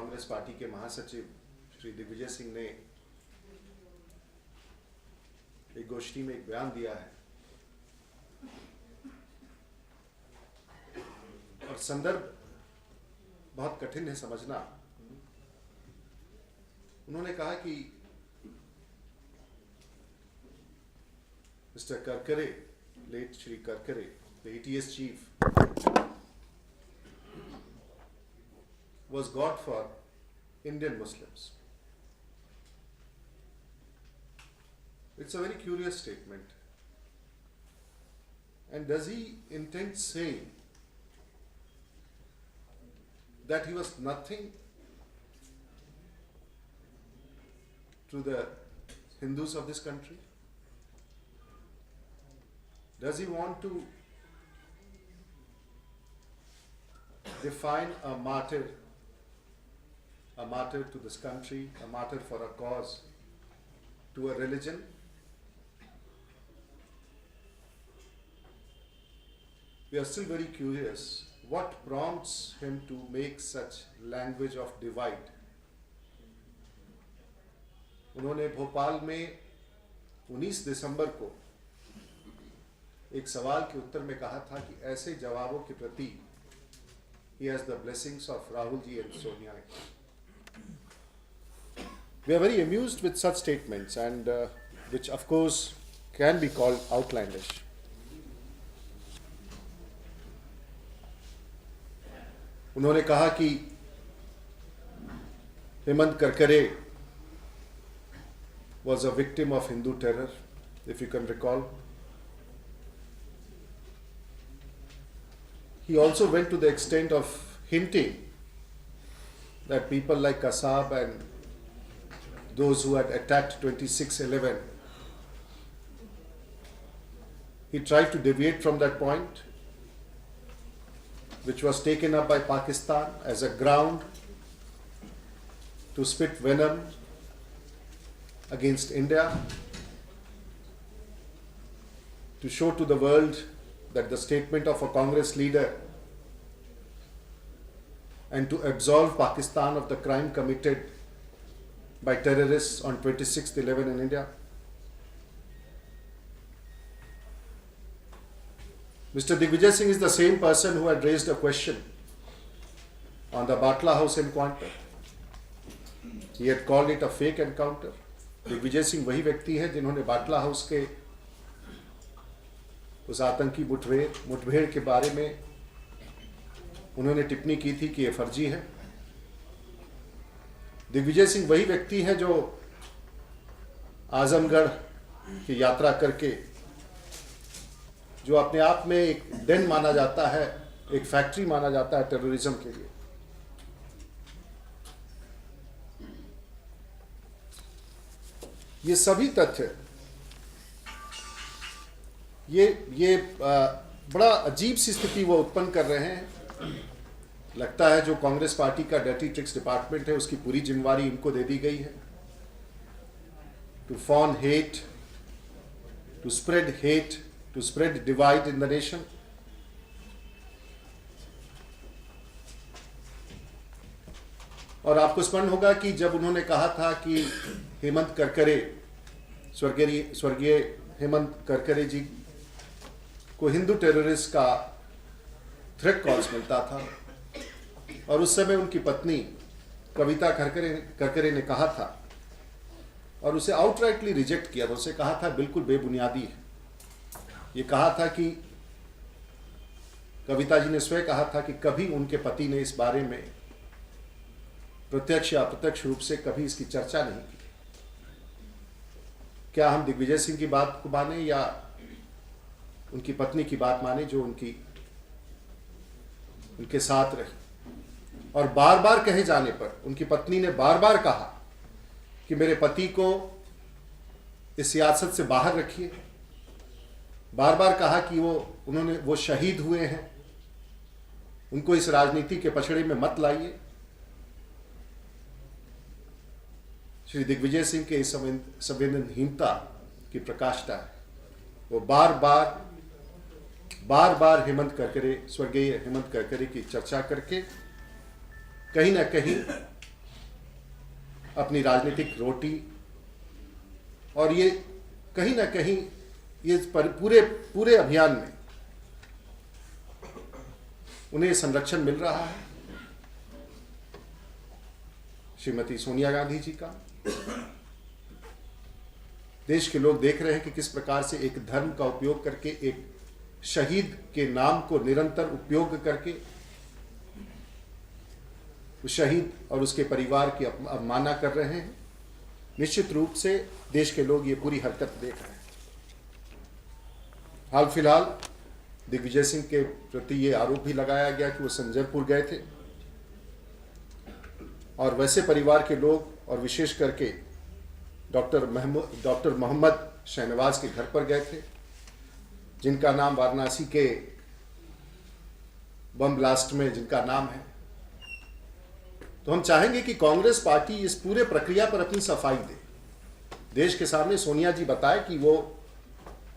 Congress party के महासचिव श्री दिग्विजय सिंह ने एक गोष्ठी में एक बयान दिया है और संदर्भ बहुत कठिन है समझना। उन्होंने कहा कि mister Karkare, late Shri Karkare, the ATS chief, was God for Indian Muslims. It's a very curious statement. And does he intend saying that he was nothing to the Hindus of this country? Does he want to define a martyr to this country, a martyr for a cause, to a religion? We are still very curious. What prompts him to make such language of divide? उन्होंने भोपाल में 19 दिसंबर को एक सवाल के उत्तर में कहा था कि ऐसे जवाबों के प्रति he has the blessings of Rahul ji and Sonia. We are very amused with such statements and which of course can be called outlandish. उन्होंने कहा कि Hemant Karkare was a victim of Hindu terror, if you can recall. He also went to the extent of hinting that people like Kasab and those who had attacked 26/11, he tried to deviate from that point, which was taken up by Pakistan as a ground to spit venom against India, to show to the world that the statement of a Congress leader and to absolve Pakistan of the crime committed by terrorists on 26/11 in India. Mr. Digvijay Singh is the same person who had raised a question on the Batla House encounter. He had called it a fake encounter. Digvijay Singh वही व्यक्ति है जिन्होंने बाटला house के उस आतंकी मुठभेड़ के बारे में उन्होंने टिप्पणी की थी कि यह फर्जी है। दिग्विजय सिंह वही व्यक्ति है जो आजमगढ़ की यात्रा करके, जो अपने आप में एक den माना जाता है, एक फैक्ट्री माना जाता है टेररिज्म के लिए, ये सभी तथ्य ये बड़ा अजीब सी स्थिति वो उत्पन्न कर रहे हैं। लगता है जो कांग्रेस पार्टी का डर्टी ट्रिक्स डिपार्टमेंट है उसकी पूरी जिम्मेवारी इनको दे दी गई है, to fan hate, to spread divide in the nation. और आपको स्मरण होगा कि जब उन्होंने कहा था कि हेमंत करकरे, स्वर्गीय हेमंत करकरे जी को हिंदू टेररिस्ट का थ्रेट कॉल्स मिलता था और उस समय उनकी पत्नी कविता करकरे ने कहा था और उसे आउटराइटली रिजेक्ट किया था, उसे कहा था बिल्कुल बेबुनियादी है। ये कहा था कि कविता जी ने स्वयं कहा था कि कभी उनके पति ने इस बारे में प्रत्यक्ष या अप्रत्यक्ष रूप से कभी इसकी चर्चा नहीं की। क्या हम दिग्विजय सिंह की बात को माने या उनकी पत्नी की बात माने जो उनके साथ रही? और बार बार कहे जाने पर उनकी पत्नी ने बार बार कहा कि मेरे पति को इस सियासत से बाहर रखिए, बार बार कहा कि वो शहीद हुए हैं, उनको इस राजनीति के पछड़े में मत लाइए। श्री दिग्विजय सिंह के इस संवेदनहीनता की प्रकाष्ठा है। वो बार बार हेमंत करकरे, स्वर्गीय हेमंत करकरे की चर्चा करके कहीं ना कहीं अपनी राजनीतिक रोटी, और ये कहीं ना कहीं ये पूरे अभियान में उन्हें संरक्षण मिल रहा है श्रीमती सोनिया गांधी जी का। देश के लोग देख रहे हैं कि किस प्रकार से एक धर्म का उपयोग करके, एक शहीद के नाम को निरंतर उपयोग करके उस शहीद और उसके परिवार की अवमानना कर रहे हैं। निश्चित रूप से देश के लोग ये पूरी हरकत देख रहे हैं। हाल फिलहाल दिग्विजय सिंह के प्रति ये आरोप भी लगाया गया कि वो संजरपुर गए थे और वैसे परिवार के लोग और विशेष करके डॉक्टर मोहम्मद शहनवाज के घर पर गए थे, जिनका नाम वाराणसी के बम ब्लास्ट में जिनका नाम है। तो हम चाहेंगे कि कांग्रेस पार्टी इस पूरे प्रक्रिया पर अपनी सफाई दे, देश के सामने सोनिया जी बताए कि वो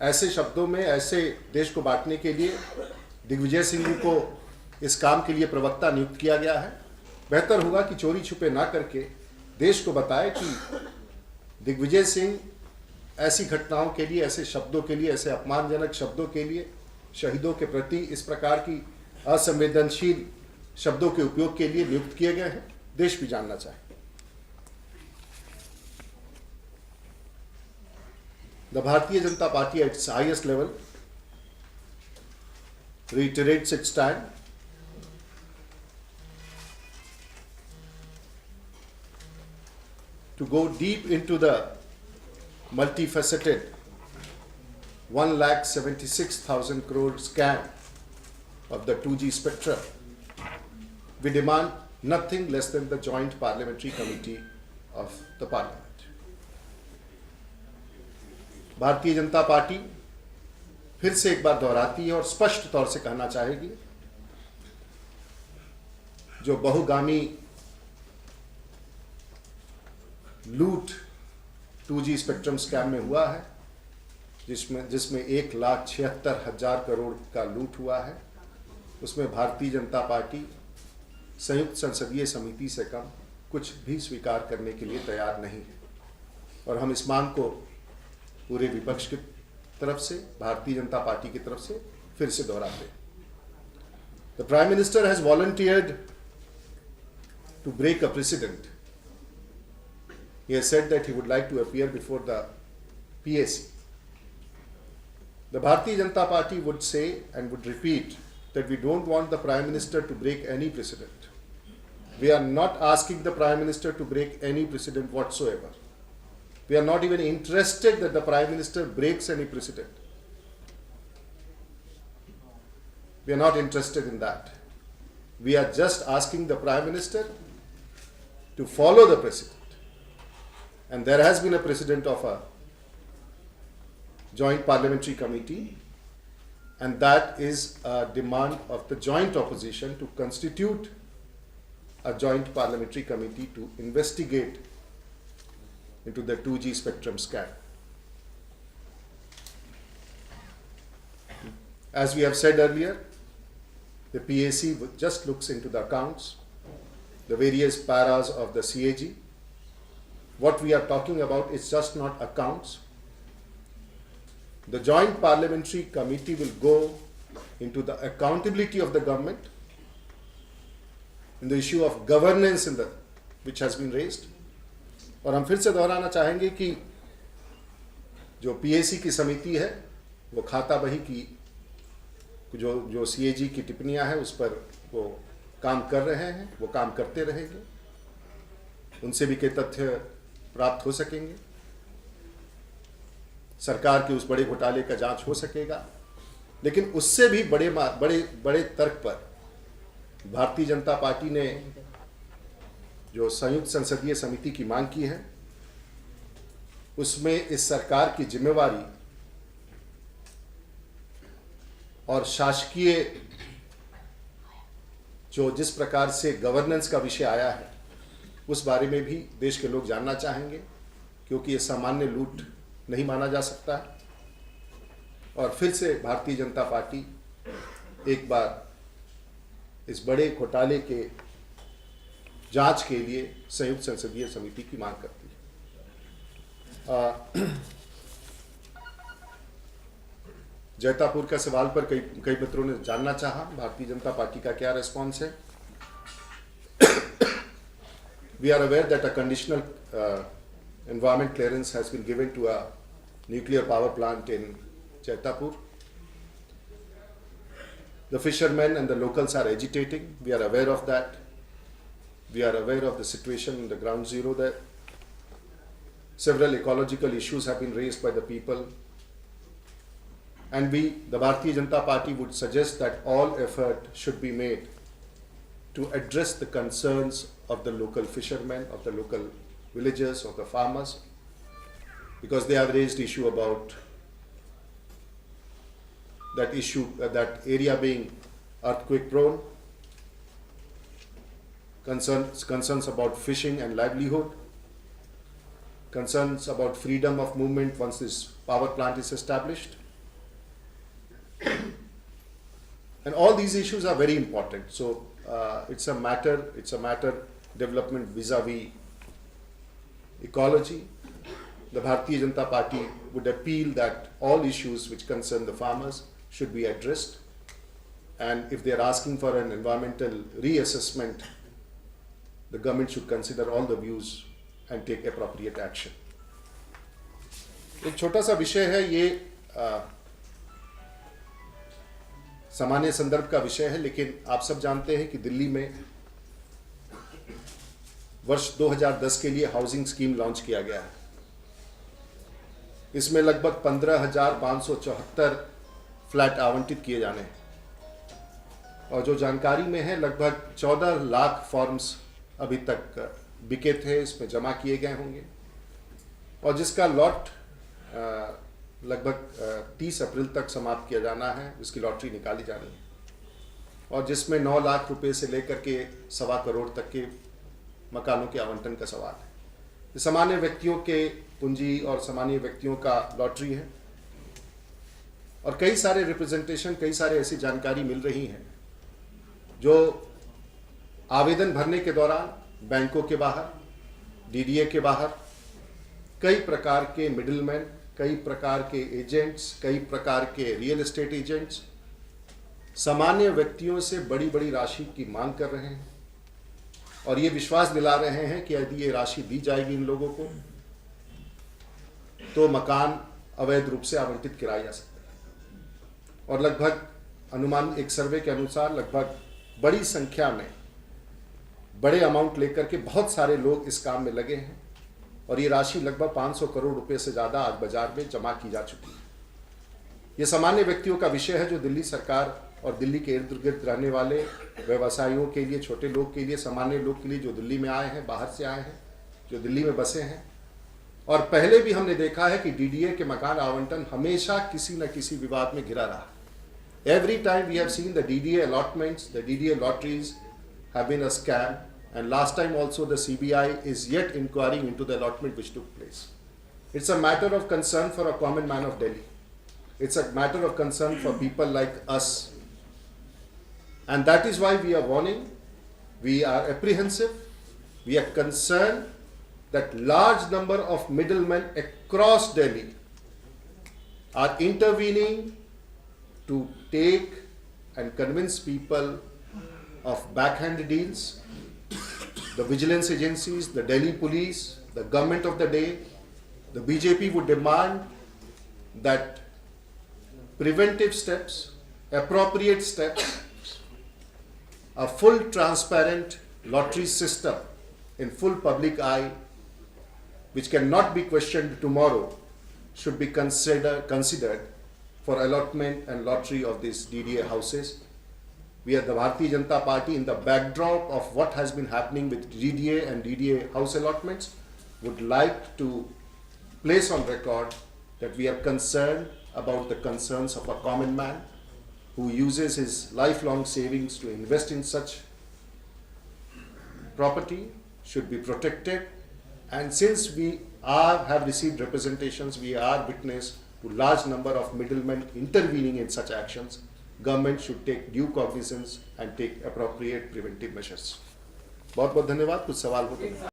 ऐसे शब्दों में ऐसे देश को बांटने के लिए दिग्विजय सिंह जी को इस काम के लिए प्रवक्ता नियुक्त किया गया है। बेहतर होगा कि चोरी छुपे ना करके देश को बताए कि दिग्विजय सिंह ऐसी घटनाओं के लिए, ऐसे शब्दों के लिए, ऐसे अपमानजनक शब्दों के लिए, शहीदों के प्रति इस प्रकार की असंवेदनशील शब्दों के उपयोग के लिए नियुक्त किए गए हैं। देश भी जानना चाहे। The Bharatiya Janata Party at its highest level reiterates its stand to go deep into the multifaceted 1,76,000 crore scam of the 2G spectrum. We demand nothing less than the Joint Parliamentary Committee of the Parliament. Bharatiya Janata party फिर से एक बार दोहराती है और स्पष्ट तौर से कहना चाहेगी, जो बहुगामी लूट 2G स्पेक्ट्रम स्कैम में हुआ है, जिसमें 1,76,000 करोड़ का लूट हुआ है, उसमें भारतीय जनता पार्टी संयुक्त संसदीय समिति से कम कुछ भी स्वीकार करने के लिए तैयार नहीं है। और हम इस मांग को पूरे विपक्ष की तरफ से, भारतीय जनता पार्टी की तरफ से फिर से दोहराते हैं। The Prime Minister has volunteered to break a precedent. He has said that he would like to appear before the PAC. The Bharatiya Janata Party would say and would repeat that we don't want the Prime Minister to break any precedent. We are not asking the Prime Minister to break any precedent whatsoever. We are not even interested that the Prime Minister breaks any precedent. We are not interested in that. We are just asking the Prime Minister to follow the precedent. And there has been a precedent of a joint parliamentary committee, and that is a demand of the joint opposition to constitute a joint parliamentary committee to investigate into the 2G spectrum scam. As we have said earlier, the PAC just looks into the accounts, the various paras of the CAG. What we are talking about is just not accounts. The Joint Parliamentary Committee will go into the accountability of the government, in the issue of governance which has been raised. और हम फिर से दोहराना चाहेंगे कि जो PAC की समिति है वो खाता बही की जो CAG की टिप्पणियां हैं उस पर वो काम कर रहे हैं, वो काम करते रहेंगे, उनसे भी कई तथ्य प्राप्त हो सकेंगे, सरकार के उस बड़े घोटाले का जांच हो सकेगा। लेकिन उससे भी बड़े तर्क पर भारतीय जनता पार्टी ने जो संयुक्त संसदीय समिति की मांग की है, उसमें इस सरकार की जिम्मेवारी और शासकीय जिस प्रकार से गवर्नेंस का विषय आया है उस बारे में भी देश के लोग जानना चाहेंगे, क्योंकि ये सामान्य लूट नहीं माना जा सकता है। और फिर से भारतीय जनता पार्टी एक बार इस बड़े घोटाले के जांच के लिए संयुक्त संसदीय समिति की मांग करती है। जैतापुर का सवाल पर कई मित्रों ने जानना चाहा भारतीय जनता पार्टी का क्या रिस्पॉन्स है। We are aware that a conditional environment clearance has been given to a nuclear power plant in Jaitapur. The fishermen and the locals are agitating. We are aware of that. We are aware of the situation in the ground zero there. Several ecological issues have been raised by the people. And we, the Bharatiya Janata Party, would suggest that all effort should be made to address the concerns of the local fishermen, of the local villagers, of the farmers, because they have raised issue about that area being earthquake prone, concerns about fishing and livelihood, concerns about freedom of movement once this power plant is established. And all these issues are very important. So it's a matter development vis-a-vis ecology. The Bharatiya Janata Party would appeal that all issues which concern the farmers should be addressed, and if they are asking for an environmental reassessment, the government should consider all the views and take appropriate action. एक छोटा सा विषय है ये, सामान्य संदर्भ का विषय है, लेकिन आप सब जानते हैं कि दिल्ली में वर्ष 2010 के लिए हाउसिंग स्कीम लॉन्च किया गया है। इसमें लगभग 15,574 फ्लैट आवंटित किए जाने हैं, और जो जानकारी में है लगभग 14 लाख फॉर्म्स अभी तक बिके थे, इसमें जमा किए गए होंगे, और जिसका लॉट लगभग 30 अप्रैल तक समाप्त किया जाना है, इसकी लॉटरी निकाली जानी है, और जिसमें 9 लाख रुपए से लेकर के 1.25 करोड़ तक के मकानों के आवंटन का सवाल है। सामान्य व्यक्तियों के पूंजी और सामान्य व्यक्तियों का लॉटरी है, और कई सारे रिप्रेजेंटेशन, कई सारे ऐसी जानकारी मिल रही हैं जो आवेदन भरने के दौरान बैंकों के बाहर, डीडीए के बाहर कई प्रकार के मिडिलमैन, कई प्रकार के एजेंट्स, कई प्रकार के रियल एस्टेट एजेंट्स सामान्य व्यक्तियों से बड़ी बड़ी राशि की मांग कर रहे हैं, और ये विश्वास दिला रहे हैं कि यदि ये राशि दी जाएगी इन लोगों को तो मकान अवैध रूप से आवंटित कराया जा सकता है। और लगभग अनुमान, एक सर्वे के अनुसार लगभग बड़ी संख्या में बड़े अमाउंट लेकर के बहुत सारे लोग इस काम में लगे हैं, और ये राशि लगभग 500 करोड़ रुपए से ज़्यादा आज बाजार में जमा की जा चुकी है। ये सामान्य व्यक्तियों का विषय है जो दिल्ली सरकार और दिल्ली के इर्द गिर्द रहने वाले व्यवसायियों के लिए, छोटे लोग के लिए, सामान्य लोग के लिए जो दिल्ली में आए हैं, बाहर से आए हैं, जो दिल्ली में बसे हैं। और पहले भी हमने देखा है कि डीडीए के मकान आवंटन हमेशा किसी न किसी विवाद में घिरा रहा। Every time we have seen the DDA allotments, the DDA lotteries have been a scam, and last time also the CBI is yet inquiring into the allotment which took place. It's a matter of concern for a common man of Delhi. It's a matter of concern for people like us. And that is why we are warning, we are apprehensive, we are concerned that large number of middlemen across Delhi are intervening to take and convince people of backhand deals. The vigilance agencies, the Delhi police, the government of the day, the BJP would demand that preventive steps, appropriate steps, a full transparent lottery system in full public eye, which cannot be questioned tomorrow, should be considered for allotment and lottery of these DDA houses. We are the Bharatiya Janata Party, in the backdrop of what has been happening with DDA and DDA house allotments, would like to place on record that we are concerned about the concerns of a common man who uses his lifelong savings to invest in such property, should be protected. And since we have received representations, we are witness to large number of middlemen intervening in such actions, government should take due cognizance and take appropriate preventive measures. बहुत बहुत धन्यवाद। कुछ सवाल हो तो